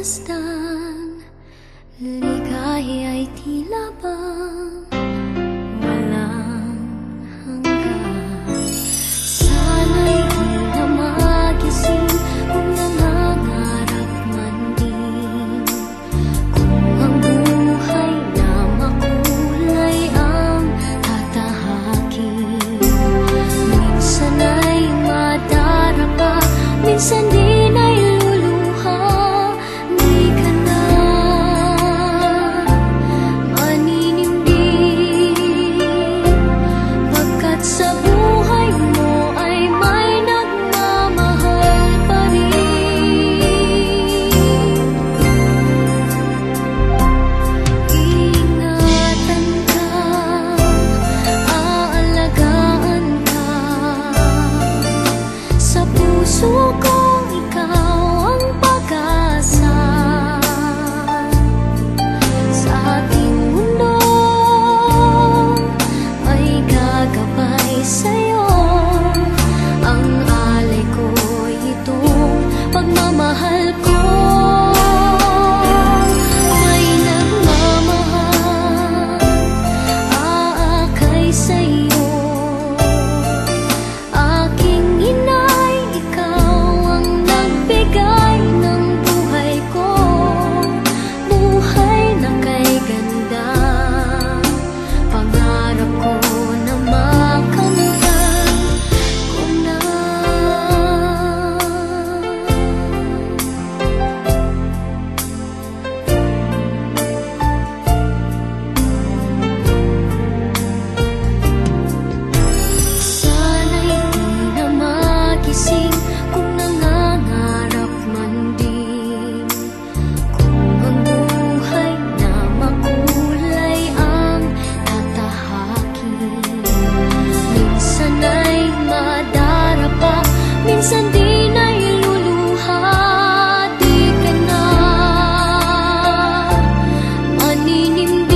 pagmasdan, ligaya'y tila bang walang hanggan. Sana'y di na magising kung nangangarap man din, kung ang buhay na makulay ang tatahakin. Minsan ay madarapa, minsan din ay luluha. Di ka na maninindig, pagkat sa buhay mo ay may nagmamahal pa rin. Ingatan ka, aalagaan ka, sa puso ko ikaw ang pag-asa. Sa ating mundo ay gagabay sa'yo, ang alay ko'y itong pagmamahal ko. May nagmamahal, aakay sa'yo. Aking inay, ikaw ang nagbigay ng buhay ko, buhay na kay ganda. Pangarap ko na makamtan ko na. Sana'y di na magising kung nangangarap man din, kung ang buhay na makulay ang tatahakin. Minsan ay madarapa, minsan din ay luluha. Di ka na maninindig,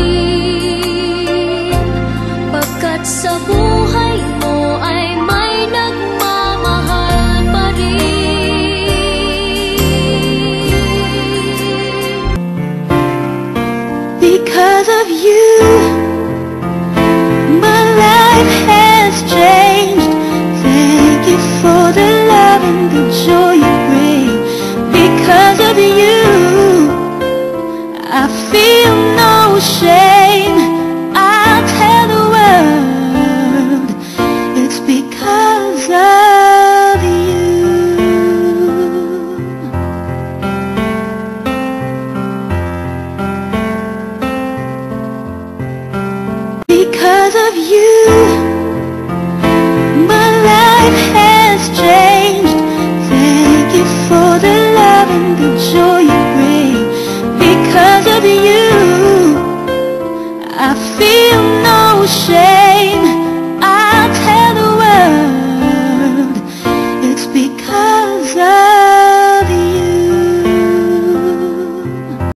pagkat sa buhay mo ay may nagmamahal pa rin. Because of you, my life has changed. Thank you for the love and the joy you bring. Because of you, I feel no shame. I'll tell the world it's because of you. Because of you, my life has changed. Thank you for the love and the joy you bring. Because of you, I feel no shame. I'll tell the world it's because of